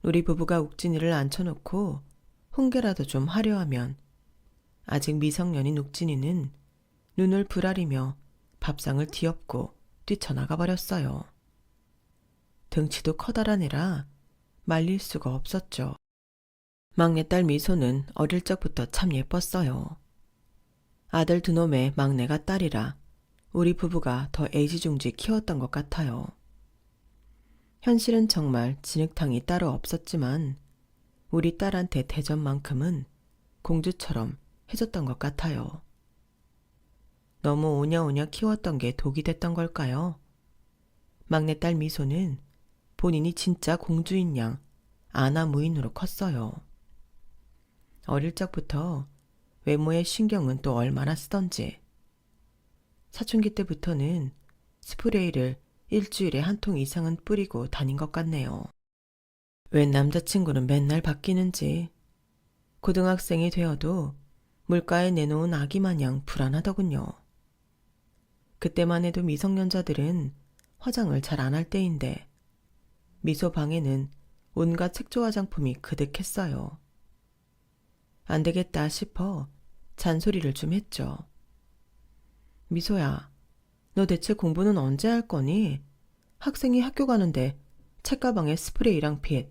우리 부부가 욱진이를 앉혀놓고 훈계라도 좀 하려 하면 아직 미성년인 욱진이는 눈을 부라리며 밥상을 뒤엎고 뛰쳐나가 버렸어요. 등치도 커다란 애라 말릴 수가 없었죠. 막내딸 미소는 어릴 적부터 참 예뻤어요. 아들 두 놈의 막내가 딸이라 우리 부부가 더 애지중지 키웠던 것 같아요. 현실은 정말 진흙탕이 따로 없었지만 우리 딸한테 대전만큼은 공주처럼 해줬던 것 같아요. 너무 오냐오냐 키웠던 게 독이 됐던 걸까요? 막내딸 미소는 본인이 진짜 공주인 양 아나무인으로 컸어요. 어릴 적부터 외모에 신경은 또 얼마나 쓰던지. 사춘기 때부터는 스프레이를 일주일에 한 통 이상은 뿌리고 다닌 것 같네요. 웬 남자친구는 맨날 바뀌는지 고등학생이 되어도 물가에 내놓은 아기 마냥 불안하더군요. 그때만 해도 미성년자들은 화장을 잘 안 할 때인데 미소 방에는 온갖 색조 화장품이 그득했어요. 안 되겠다 싶어 잔소리를 좀 했죠. 미소야, 너 대체 공부는 언제 할 거니? 학생이 학교 가는데 책가방에 스프레이랑 빗,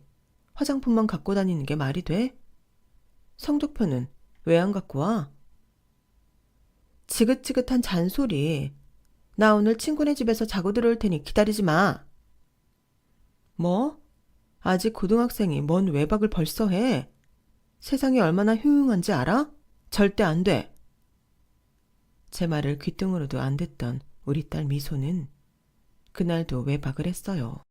화장품만 갖고 다니는 게 말이 돼? 성적표는 왜 안 갖고 와? 지긋지긋한 잔소리. 나 오늘 친구네 집에서 자고 들어올 테니 기다리지 마. 뭐? 아직 고등학생이 뭔 외박을 벌써 해? 세상이 얼마나 흉흉한지 알아? 절대 안 돼. 제 말을 귓등으로도 안 듣던 우리 딸 미소는 그날도 외박을 했어요.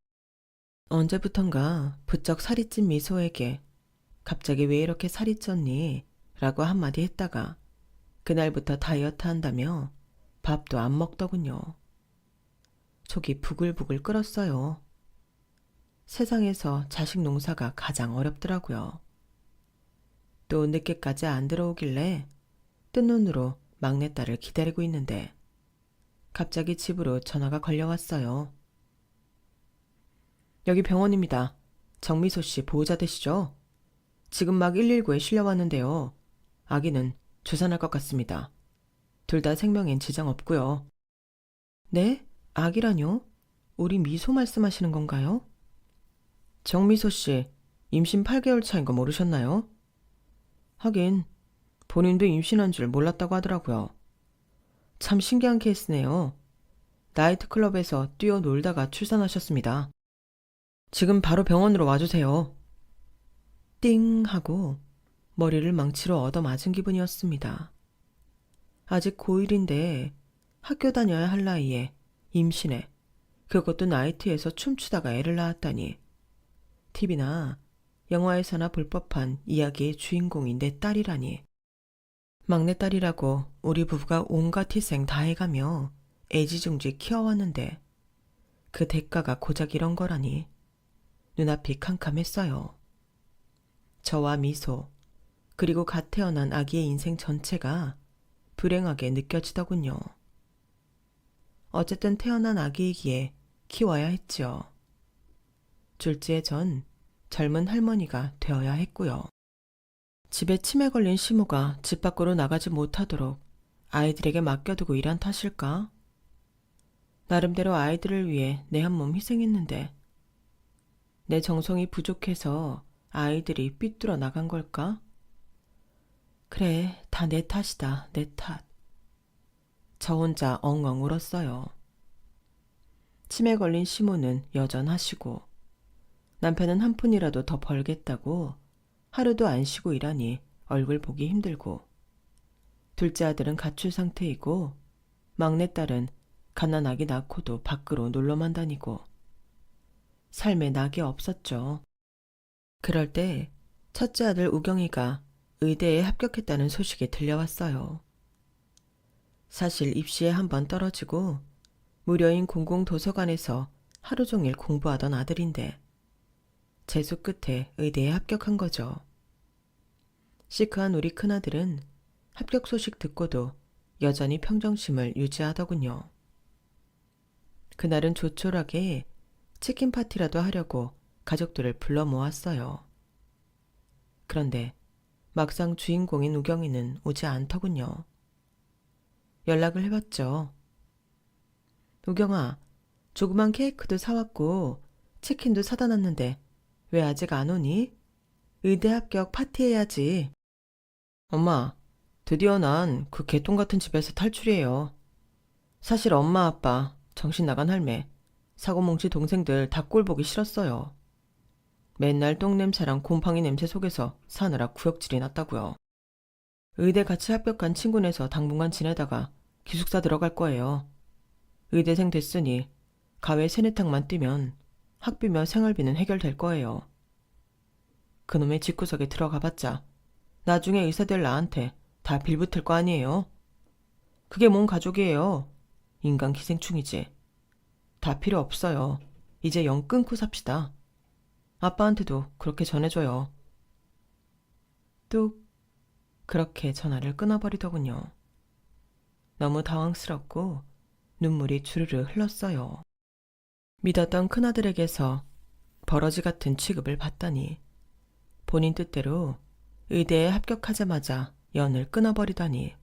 언제부턴가 부쩍 살이 찐 미소에게 갑자기 왜 이렇게 살이 쪘니? 라고 한마디 했다가 그날부터 다이어트 한다며 밥도 안 먹더군요. 속이 부글부글 끓었어요. 세상에서 자식 농사가 가장 어렵더라고요. 또 늦게까지 안 들어오길래 뜬 눈으로 막내딸을 기다리고 있는데 갑자기 집으로 전화가 걸려왔어요. 여기 병원입니다. 정미소 씨 보호자 되시죠? 지금 막 119에 실려왔는데요. 아기는 조산할 것 같습니다. 둘 다 생명엔 지장 없고요. 네? 아기라뇨? 우리 미소 말씀하시는 건가요? 정미소 씨, 임신 8개월 차인 거 모르셨나요? 하긴 본인도 임신한 줄 몰랐다고 하더라고요. 참 신기한 케이스네요. 나이트클럽에서 뛰어놀다가 출산하셨습니다. 지금 바로 병원으로 와주세요. 띵 하고 머리를 망치로 얻어맞은 기분이었습니다. 아직 고1인데 학교 다녀야 할 나이에 임신해, 그것도 나이트에서 춤추다가 애를 낳았다니. TV나 영화에서나 볼 법한 이야기의 주인공이 내 딸이라니. 막내딸이라고 우리 부부가 온갖 희생 다 해가며 애지중지 키워왔는데 그 대가가 고작 이런 거라니. 눈앞이 캄캄했어요. 저와 미소, 그리고 갓 태어난 아기의 인생 전체가 불행하게 느껴지더군요. 어쨌든 태어난 아기이기에 키워야 했지요. 둘째 전 젊은 할머니가 되어야 했고요. 집에 치매 걸린 시모가 집 밖으로 나가지 못하도록 아이들에게 맡겨두고 일한 탓일까? 나름대로 아이들을 위해 내 한 몸 희생했는데 내 정성이 부족해서 아이들이 삐뚤어 나간 걸까? 그래, 다 내 탓이다, 내 탓. 저 혼자 엉엉 울었어요. 치매 걸린 시모는 여전하시고 남편은 한 푼이라도 더 벌겠다고 하루도 안 쉬고 일하니 얼굴 보기 힘들고, 둘째 아들은 가출 상태이고 막내딸은 갓난아기 낳고도 밖으로 놀러만 다니고 삶에 낙이 없었죠. 그럴 때 첫째 아들 우경이가 의대에 합격했다는 소식이 들려왔어요. 사실 입시에 한번 떨어지고 무료인 공공도서관에서 하루 종일 공부하던 아들인데 재수 끝에 의대에 합격한 거죠. 시크한 우리 큰아들은 합격 소식 듣고도 여전히 평정심을 유지하더군요. 그날은 조촐하게 치킨 파티라도 하려고 가족들을 불러 모았어요. 그런데 막상 주인공인 우경이는 오지 않더군요. 연락을 해봤죠. 우경아, 조그만 케이크도 사왔고 치킨도 사다 놨는데 왜 아직 안 오니? 의대 합격 파티해야지. 엄마, 드디어 난 그 개똥 같은 집에서 탈출이에요. 사실 엄마, 아빠, 정신 나간 할매, 사고뭉치 동생들 다 꼴 보기 싫었어요. 맨날 똥냄새랑 곰팡이 냄새 속에서 사느라 구역질이 났다고요. 의대 같이 합격한 친구네서 당분간 지내다가 기숙사 들어갈 거예요. 의대생 됐으니 가외 세네탕만 뛰면 학비며 생활비는 해결될 거예요. 그놈의 집구석에 들어가봤자 나중에 의사 될 나한테 다 빌붙을 거 아니에요. 그게 뭔 가족이에요. 인간 기생충이지. 다 필요 없어요. 이제 영 끊고 삽시다. 아빠한테도 그렇게 전해줘요. 뚝. 그렇게 전화를 끊어버리더군요. 너무 당황스럽고 눈물이 주르르 흘렀어요. 믿었던 큰아들에게서 버러지 같은 취급을 받다니 본인 뜻대로 의대에 합격하자마자 연을 끊어버리다니.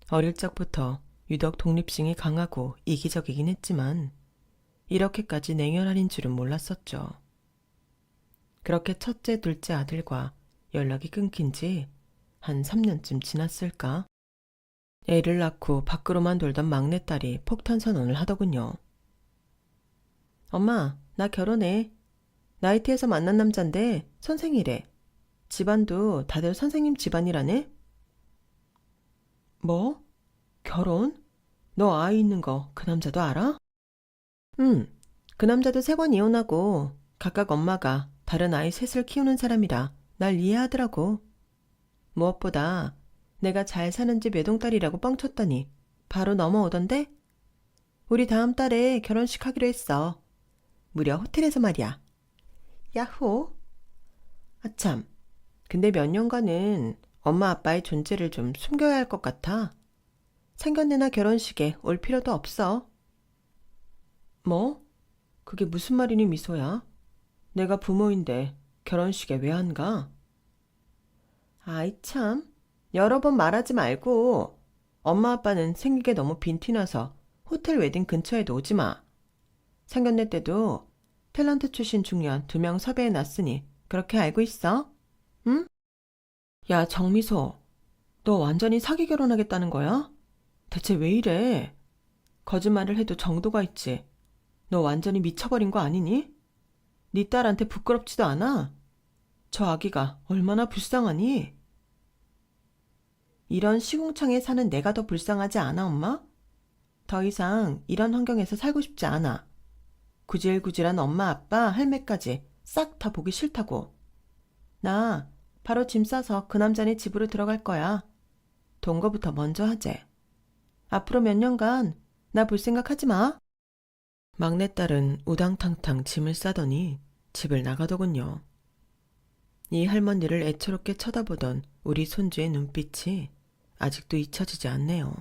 어릴 적부터 유독 독립심이 강하고 이기적이긴 했지만 이렇게까지 냉혈한인 줄은 몰랐었죠. 그렇게 첫째, 둘째 아들과 연락이 끊긴 지 한 3년쯤 지났을까? 애를 낳고 밖으로만 돌던 막내딸이 폭탄 선언을 하더군요. 엄마, 나 결혼해. 나이트에서 만난 남잔데 선생이래. 집안도 다들 선생님 집안이라네? 뭐? 결혼? 너 아이 있는 거 그 남자도 알아? 응, 그 남자도 3번 이혼하고 각각 엄마가 다른 아이 셋을 키우는 사람이라 날 이해하더라고. 무엇보다 내가 잘 사는 집 외동딸이라고 뻥쳤더니 바로 넘어오던데? 우리 다음 달에 결혼식 하기로 했어. 무려 호텔에서 말이야. 야호! 아참, 근데 몇 년간은 엄마 아빠의 존재를 좀 숨겨야 할 것 같아. 상견례나 결혼식에 올 필요도 없어. 뭐? 그게 무슨 말이니 미소야? 내가 부모인데 결혼식에 왜 안 가? 아이 참, 여러 번 말하지 말고 엄마 아빠는 생긴 게 너무 빈티나서 호텔 웨딩 근처에도 오지 마. 상견례 때도 탤런트 출신 중년 2명 섭외해 놨으니 그렇게 알고 있어? 응? 야 정미소, 너 완전히 사기 결혼하겠다는 거야? 대체 왜 이래? 거짓말을 해도 정도가 있지. 너 완전히 미쳐버린 거 아니니? 네 딸한테 부끄럽지도 않아? 저 아기가 얼마나 불쌍하니? 이런 시궁창에 사는 내가 더 불쌍하지 않아, 엄마? 더 이상 이런 환경에서 살고 싶지 않아. 구질구질한 엄마, 아빠, 할매까지 싹 다 보기 싫다고. 나 바로 짐 싸서 그 남자네 집으로 들어갈 거야. 동거부터 먼저 하재. 앞으로 몇 년간 나 볼 생각하지 마. 막내딸은 우당탕탕 짐을 싸더니 집을 나가더군요. 이 할머니를 애처롭게 쳐다보던 우리 손주의 눈빛이 아직도 잊혀지지 않네요.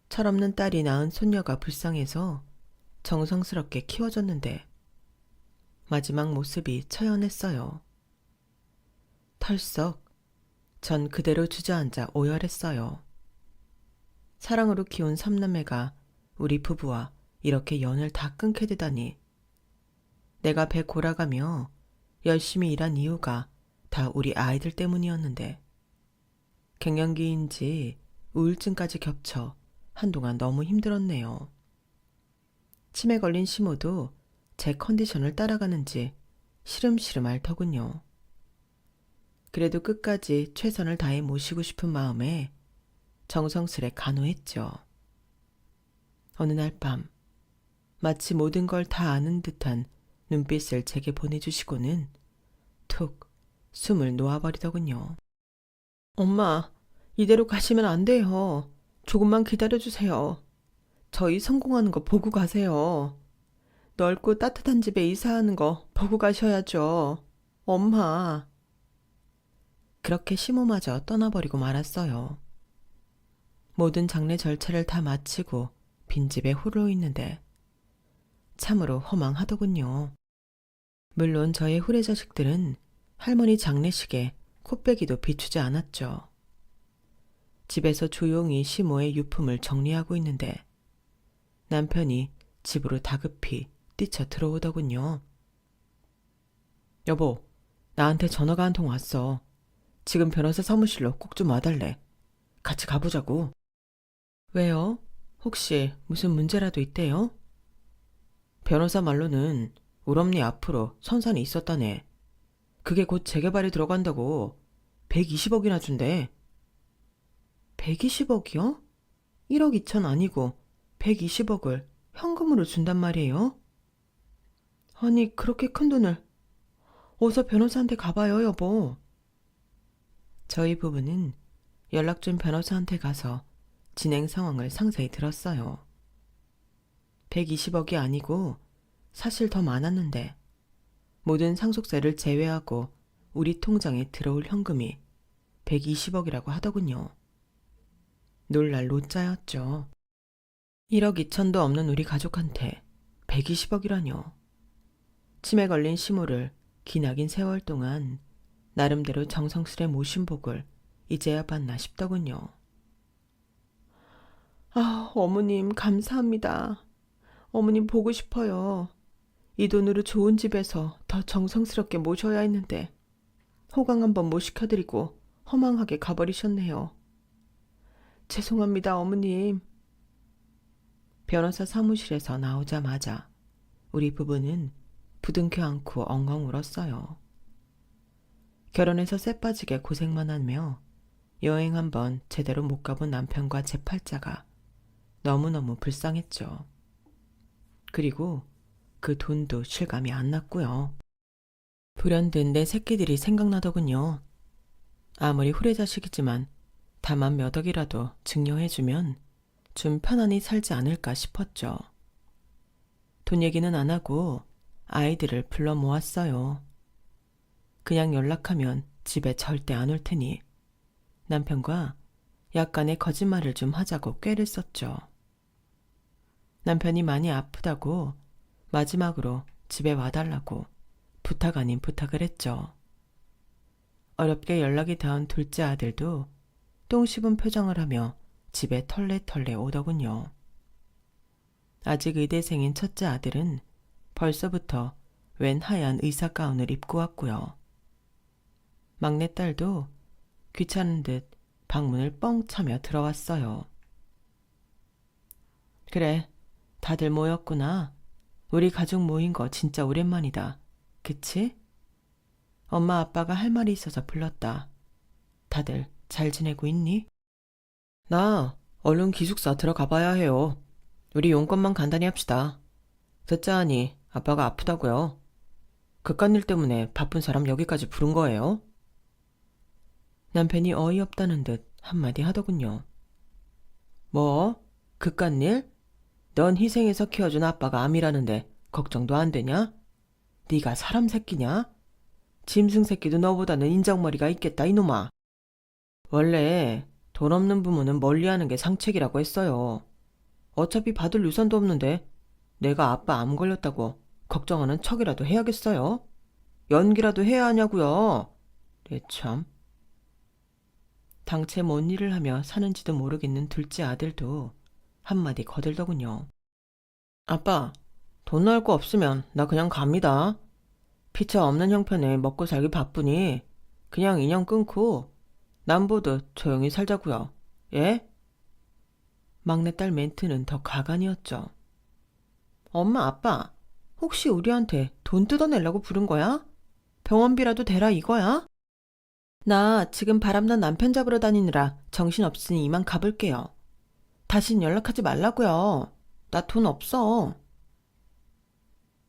철없는 딸이 낳은 손녀가 불쌍해서 정성스럽게 키워줬는데 마지막 모습이 처연했어요. 털썩 전 그대로 주저앉아 오열했어요. 사랑으로 키운 3남매가 우리 부부와 이렇게 연을 다 끊게 되다니. 내가 배 골아가며 열심히 일한 이유가 다 우리 아이들 때문이었는데 갱년기인지 우울증까지 겹쳐 한동안 너무 힘들었네요. 치매 걸린 시모도 제 컨디션을 따라가는지 시름시름 앓더군요. 그래도 끝까지 최선을 다해 모시고 싶은 마음에 정성스레 간호했죠. 어느 날 밤 마치 모든 걸 다 아는 듯한 눈빛을 제게 보내주시고는 툭 숨을 놓아버리더군요. 엄마, 이대로 가시면 안 돼요. 조금만 기다려주세요. 저희 성공하는 거 보고 가세요. 넓고 따뜻한 집에 이사하는 거 보고 가셔야죠. 엄마. 그렇게 시모마저 떠나버리고 말았어요. 모든 장례 절차를 다 마치고 빈집에 홀로 있는데 참으로 허망하더군요. 물론 저의 후레 자식들은 할머니 장례식에 코빼기도 비추지 않았죠. 집에서 조용히 시모의 유품을 정리하고 있는데 남편이 집으로 다급히 뛰쳐 들어오더군요. 여보, 나한테 전화가 한 통 왔어. 지금 변호사 사무실로 꼭 좀 와달래. 같이 가보자고. 왜요? 혹시 무슨 문제라도 있대요? 변호사 말로는 우리 엄니 앞으로 선산이 있었다네. 그게 곧 재개발에 들어간다고 120억이나 준대. 120억이요? 1억 2천 아니고 120억을 현금으로 준단 말이에요? 아니, 그렇게 큰 돈을. 어서 변호사한테 가봐요, 여보. 저희 부부는 연락 준 변호사한테 가서 진행 상황을 상세히 들었어요. 120억이 아니고 사실 더 많았는데 모든 상속세를 제외하고 우리 통장에 들어올 현금이 120억이라고 하더군요. 놀랄 노짜였죠. 1억 2천도 없는 우리 가족한테 120억이라뇨. 치매 걸린 시모를 기나긴 세월 동안 나름대로 정성스레 모신 복을 이제야 받나 싶더군요. 아, 어머님 감사합니다. 어머님 보고 싶어요. 이 돈으로 좋은 집에서 더 정성스럽게 모셔야 했는데 호강 한번 못 시켜드리고 허망하게 가버리셨네요. 죄송합니다, 어머님. 변호사 사무실에서 나오자마자 우리 부부는 부둥켜 안고 엉엉 울었어요. 결혼해서 쎄 빠지게 고생만 하며 여행 한번 제대로 못 가본 남편과 제 팔자가 너무너무 불쌍했죠. 그리고 그 돈도 실감이 안 났고요. 불현듯 내 새끼들이 생각나더군요. 아무리 후레자식이지만 다만 몇 억이라도 증여해주면 좀 편안히 살지 않을까 싶었죠. 돈 얘기는 안 하고 아이들을 불러 모았어요. 그냥 연락하면 집에 절대 안 올 테니 남편과 약간의 거짓말을 좀 하자고 꾀를 썼죠. 남편이 많이 아프다고 마지막으로 집에 와달라고 부탁 아닌 부탁을 했죠. 어렵게 연락이 닿은 둘째 아들도 똥 씹은 표정을 하며 집에 털레털레 오더군요. 아직 의대생인 첫째 아들은 벌써부터 웬 하얀 의사 가운을 입고 왔고요. 막내딸도 귀찮은 듯 방문을 뻥 차며 들어왔어요. 그래, 다들 모였구나. 우리 가족 모인 거 진짜 오랜만이다. 그치? 엄마 아빠가 할 말이 있어서 불렀다. 다들 잘 지내고 있니? 나 얼른 기숙사 들어가 봐야 해요. 우리 용건만 간단히 합시다. 듣자 하니 아빠가 아프다고요. 그깟 일 때문에 바쁜 사람 여기까지 부른 거예요? 남편이 어이없다는 듯 한마디 하더군요. 뭐? 그깟 일? 넌 희생해서 키워준 아빠가 암이라는데 걱정도 안 되냐? 네가 사람 새끼냐? 짐승 새끼도 너보다는 인정머리가 있겠다 이놈아. 원래 돈 없는 부모는 멀리하는 게 상책이라고 했어요. 어차피 받을 유산도 없는데 내가 아빠 암 걸렸다고 걱정하는 척이라도 해야겠어요? 연기라도 해야 하냐고요. 네 참. 당최 뭔 일을 하며 사는지도 모르겠는 둘째 아들도 한마디 거들더군요. 아빠, 돈 나올 거 없으면 나 그냥 갑니다. 피차 없는 형편에 먹고 살기 바쁘니 그냥 인연 끊고 남보듯 조용히 살자고요. 예? 막내딸 멘트는 더 가관이었죠. 엄마, 아빠, 혹시 우리한테 돈 뜯어내려고 부른 거야? 병원비라도 대라 이거야? 나 지금 바람난 남편 잡으러 다니느라 정신없으니 이만 가볼게요. 다신 연락하지 말라고요. 나 돈 없어.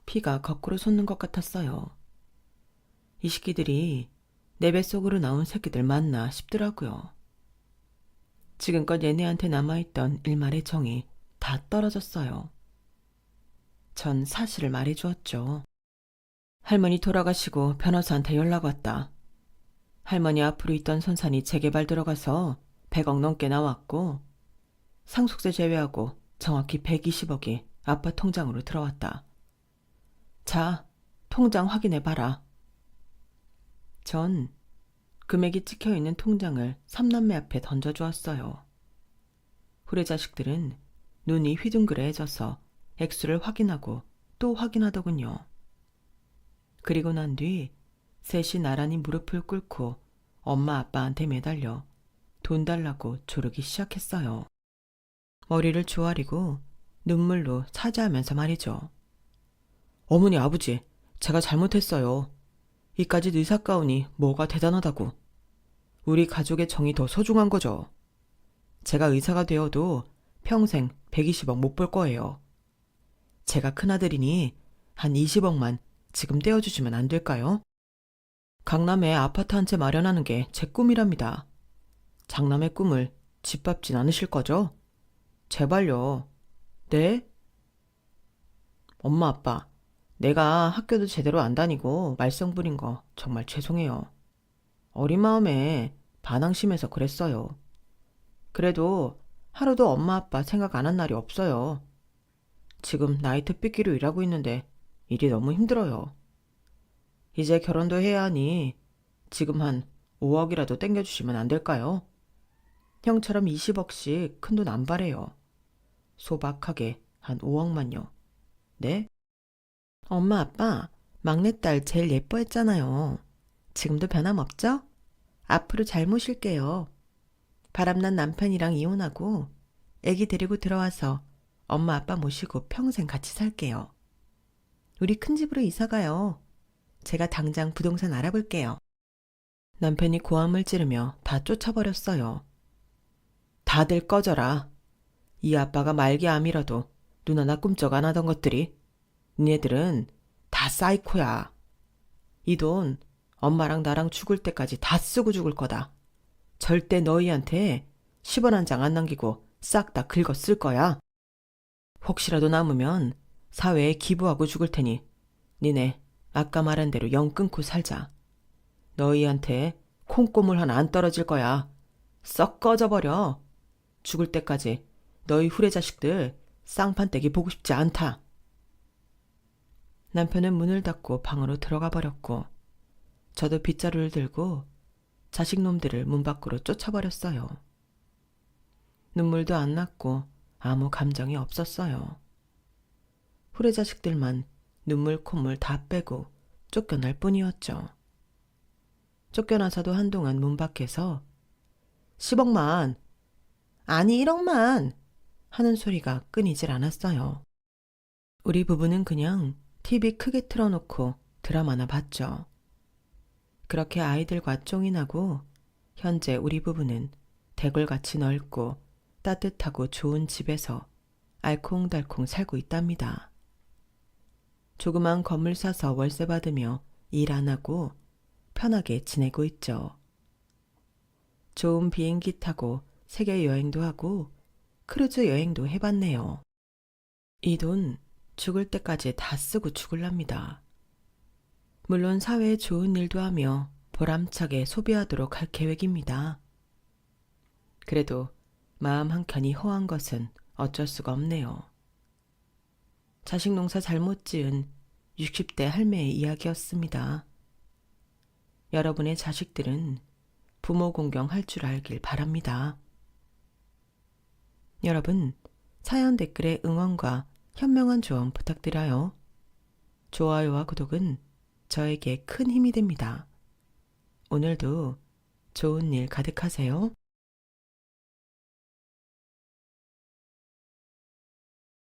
피가 거꾸로 솟는 것 같았어요. 이 새끼들이 내 뱃속으로 나온 새끼들 맞나 싶더라고요. 지금껏 얘네한테 남아있던 일말의 정이 다 떨어졌어요. 전 사실을 말해주었죠. 할머니 돌아가시고 변호사한테 연락 왔다. 할머니 앞으로 있던 손산이 재개발 들어가서 100억 넘게 나왔고 상속세 제외하고 정확히 120억이 아빠 통장으로 들어왔다. 자, 통장 확인해봐라. 전 금액이 찍혀있는 통장을 삼남매 앞에 던져주었어요. 후레자식들은 눈이 휘둥그레해져서 액수를 확인하고 또 확인하더군요. 그리고 난 뒤 셋이 나란히 무릎을 꿇고 엄마 아빠한테 매달려 돈 달라고 조르기 시작했어요. 머리를 조아리고 눈물로 사죄하면서 말이죠. 어머니 아버지, 제가 잘못했어요. 이까짓 의사 가운이 뭐가 대단하다고. 우리 가족의 정이 더 소중한 거죠. 제가 의사가 되어도 평생 120억 못 벌 거예요. 제가 큰아들이니 한 20억만 지금 떼어주시면 안 될까요? 강남에 아파트 한 채 마련하는 게 제 꿈이랍니다. 장남의 꿈을 짓밟진 않으실 거죠? 제발요. 네? 엄마, 아빠, 내가 학교도 제대로 안 다니고 말썽 부린 거 정말 죄송해요. 어린 마음에 반항심해서 그랬어요. 그래도 하루도 엄마, 아빠 생각 안 한 날이 없어요. 지금 나이트 삐끼로 일하고 있는데 일이 너무 힘들어요. 이제 결혼도 해야 하니 지금 한 5억이라도 땡겨주시면 안 될까요? 형처럼 20억씩 큰 돈 안 바래요. 소박하게 한 5억만요. 네? 엄마, 아빠, 막내딸 제일 예뻐했잖아요. 지금도 변함없죠? 앞으로 잘 모실게요. 바람난 남편이랑 이혼하고 애기 데리고 들어와서 엄마, 아빠 모시고 평생 같이 살게요. 우리 큰 집으로 이사 가요. 제가 당장 부동산 알아볼게요. 남편이 고함을 지르며 다 쫓아버렸어요. 다들 꺼져라. 이 아빠가 말기암이라도 눈 하나 꿈쩍 안 하던 것들이. 니네들은 다 사이코야. 이 돈 엄마랑 나랑 죽을 때까지 다 쓰고 죽을 거다. 절대 너희한테 10원 한 장 안 남기고 싹 다 긁어 쓸 거야. 혹시라도 남으면 사회에 기부하고 죽을 테니 니네 아까 말한 대로 영 끊고 살자. 너희한테 콩고물 하나 안 떨어질 거야. 썩 꺼져버려. 죽을 때까지 너희 후레 자식들 쌍판떼기 보고 싶지 않다. 남편은 문을 닫고 방으로 들어가 버렸고 저도 빗자루를 들고 자식놈들을 문 밖으로 쫓아버렸어요. 눈물도 안 났고 아무 감정이 없었어요. 후레 자식들만 눈물 콧물 다 빼고 쫓겨날 뿐이었죠. 쫓겨나서도 한동안 문 밖에서 10억만, 아니 1억만 하는 소리가 끊이질 않았어요. 우리 부부는 그냥 TV 크게 틀어놓고 드라마나 봤죠. 그렇게 아이들과 쫑이 나고 현재 우리 부부는 대골같이 넓고 따뜻하고 좋은 집에서 알콩달콩 살고 있답니다. 조그만 건물 사서 월세 받으며 일 안 하고 편하게 지내고 있죠. 좋은 비행기 타고 세계 여행도 하고 크루즈 여행도 해봤네요. 이 돈 죽을 때까지 다 쓰고 죽을랍니다. 물론 사회에 좋은 일도 하며 보람차게 소비하도록 할 계획입니다. 그래도 마음 한켠이 허한 것은 어쩔 수가 없네요. 자식 농사 잘못 지은 60대 할매의 이야기였습니다. 여러분의 자식들은 부모 공경할 줄 알길 바랍니다. 여러분, 사연 댓글에 응원과 현명한 조언 부탁드려요. 좋아요와 구독은 저에게 큰 힘이 됩니다. 오늘도 좋은 일 가득하세요.